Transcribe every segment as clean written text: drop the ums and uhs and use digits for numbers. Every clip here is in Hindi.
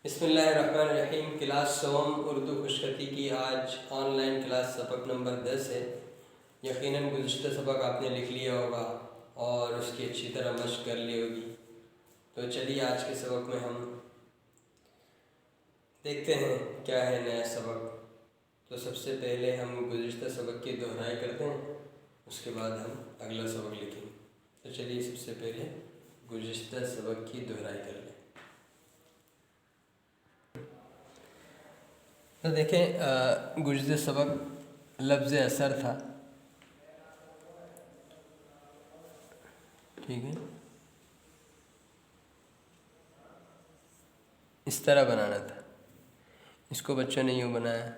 बिस्मिल्लाहिर्रहमानिर्रहीम। क्लास सवम उर्दू खुशखती की आज ऑनलाइन क्लास सबक नंबर 10 है। यकीनन गुज़िश्ता सबक आपने लिख लिया होगा और उसकी अच्छी तरह मशक कर ली होगी। तो चलिए आज के सबक में हम देखते हैं क्या है नया सबक। तो सबसे पहले हम गुज़िश्ता सबक की दोहराई करते हैं, उसके बाद हम अगला सबक लिखेंगे। तो चलिए सबसे पहले गुज़िश्ता सबक की दोहराई कर लें। तो देखें, गुज़िश्ता सबक लफ्ज़ असर था, ठीक है। इस तरह बनाना था, इसको बच्चों ने यूँ बनाया,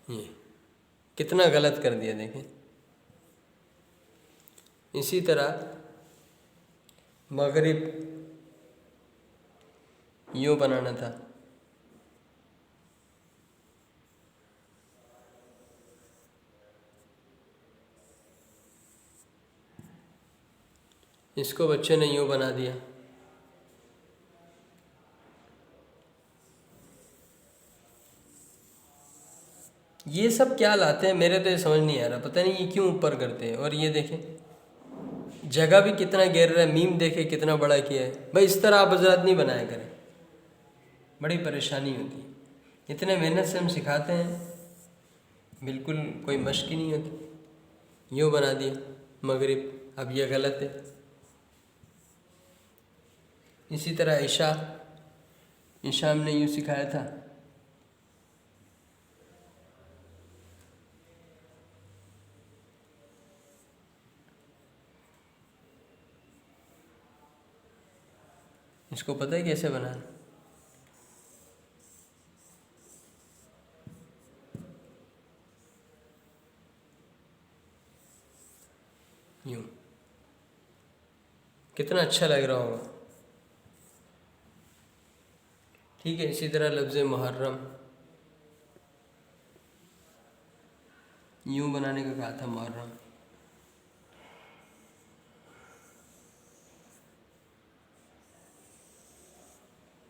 ये कितना गलत कर दिया देखें। इसी तरह मगरिब यूँ बनाना था, इसको बच्चों ने यूँ बना दिया। ये सब क्या लाते हैं, मेरे तो ये समझ नहीं आ रहा, पता नहीं ये क्यों ऊपर करते हैं। और ये देखें जगह भी कितना घेर रहा है, मीम देखे कितना बड़ा किया है। भाई इस तरह आप हजरात नहीं बनाया करें, बड़ी परेशानी होती है। इतने मेहनत से हम सिखाते हैं, बिल्कुल कोई मश्क ही नहीं होती। यूँ बना दिया मगरिब, अब ये गलत है। इसी तरह ईशा हमने यूँ सिखाया था, इसको पता है कैसे बनाना। यूँ कितना अच्छा लग रहा होगा, ठीक है। इसी तरह लफ्ज़ मुहर्रम यूँ बनाने का कहा था, मुहर्रम।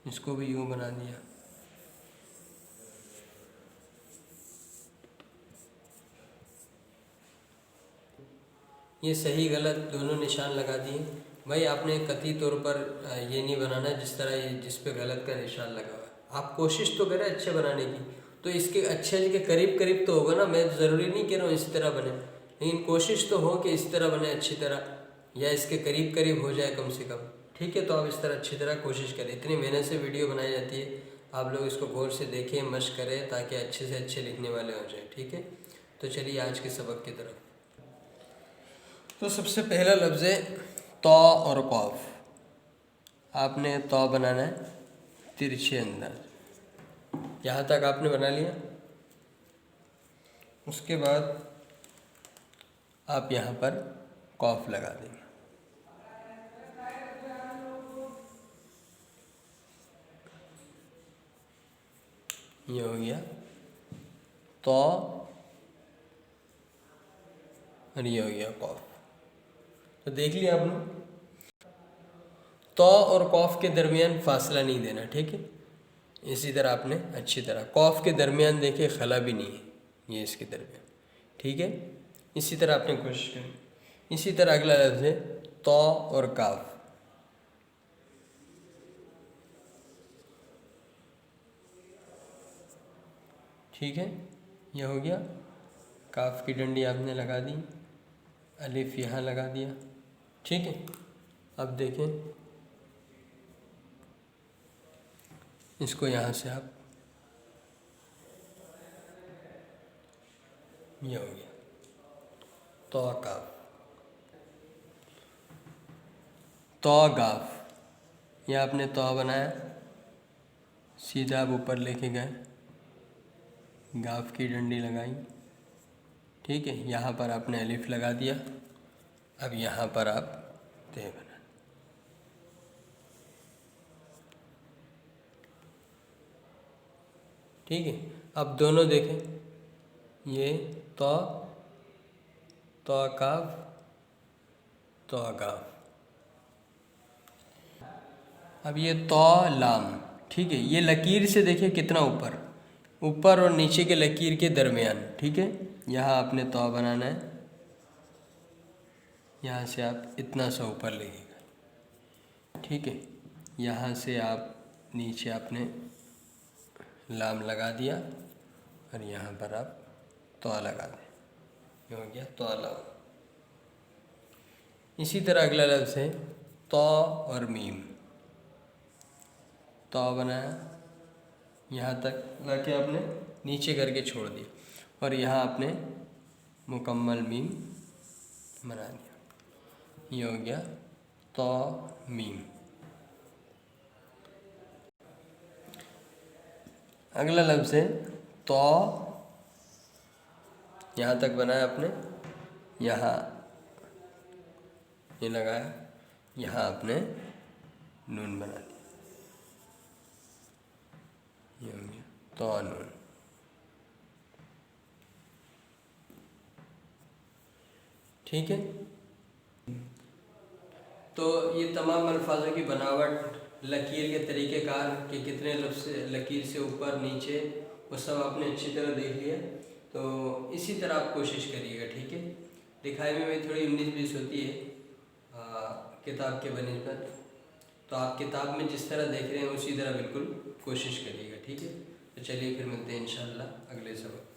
इसको भी यूँ बना दिया। ये सही गलत दोनों निशान लगा दिए। भाई आपने कतई तौर पर ये नहीं बनाना जिस तरह ये जिस पे गलत का निशान लगा हुआ है। आप कोशिश तो करें अच्छे बनाने की, तो इसके अच्छे के करीब करीब तो होगा ना। मैं ज़रूरी नहीं कह रहा हूँ इस तरह बने, लेकिन कोशिश तो हो कि इस तरह बने अच्छी तरह, या इसके करीब करीब हो जाए कम से कम, ठीक है। तो आप इस तरह अच्छी तरह कोशिश करें। इतनी मेहनत से वीडियो बनाई जाती है, आप लोग इसको गौर से देखें, मशक करें, ताकि अच्छे से अच्छे लिखने वाले हो जाए, ठीक है। तो चलिए आज के सबक की तरफ। तो सबसे पहला लफ्ज़ है तौ और कौफ। आपने तौ बनाना है तिरछे अंदाज, यहाँ तक आपने बना लिया। उसके बाद आप यहाँ पर कौफ लगा देंगे, ये हो गया तौ और ये हो गया कौफ। तो देख लिया आपने, तौ और कौफ के दरमियान फासला नहीं देना, ठीक है। इसी तरह आपने अच्छी तरह कौफ के दरमियान देखिए खला भी नहीं है, ये इसके दरमियान, ठीक है। इसी तरह आपने कोशिश करी। इसी तरह अगला लफ्ज़ है तौ और काफ, ठीक है। यह हो गया, काफ की डंडी आपने लगा दी, अलिफ यहाँ लगा दिया, ठीक है। अब देखें इसको यहाँ से आप, यह हो गया तो काफ, तो गाफ। यह आपने तो बनाया, सीधा आप ऊपर लेके गए, गाफ की डंडी लगाई, ठीक है। यहाँ पर आपने अलिफ लगा दिया। अब यहाँ पर आप ते बना, ठीक है। अब दोनों देखें, ये तो काफ तो गाफ, अब ये तो लाम, ठीक है, ये लकीर से देखिए कितना ऊपर, ऊपर और नीचे के लकीर के दरमियान, ठीक है। यहाँ आपने तो बनाना है, यहाँ से आप इतना सा ऊपर लगेगा, ठीक है। यहाँ से आप नीचे आपने लाम लगा दिया और यहाँ पर आप तो लगा दें, ये हो गया तो लाम। इसी तरह अगला लफ्ज़ है तो और मीम। तो बनाया, यहाँ तक लाके आपने नीचे करके छोड़ दिया और यहाँ आपने मुकम्मल मीम बना दिया, ये हो गया तो मीम। अगला लफ्ज़ है तो, यहाँ तक बनाया आपने, यहाँ ये लगाया, यहाँ आपने नून बना दिया, ये हो गया तो नून। ठीक है, तो ये तमाम अल्फाजों की बनावट, लकीर के तरीक़ेकार कि कितने लफ्ज़ लकीर से ऊपर नीचे, वो सब आपने अच्छी तरह देख लिया। तो इसी तरह आप कोशिश करिएगा, ठीक है। लिखाई में थोड़ी 19-20 होती है किताब के बनिस्बत, तो आप किताब में जिस तरह देख रहे हैं उसी तरह बिल्कुल कोशिश करिएगा, ठीक है। तो चलिए फिर मिलते हैं इंशाअल्लाह अगले सबक।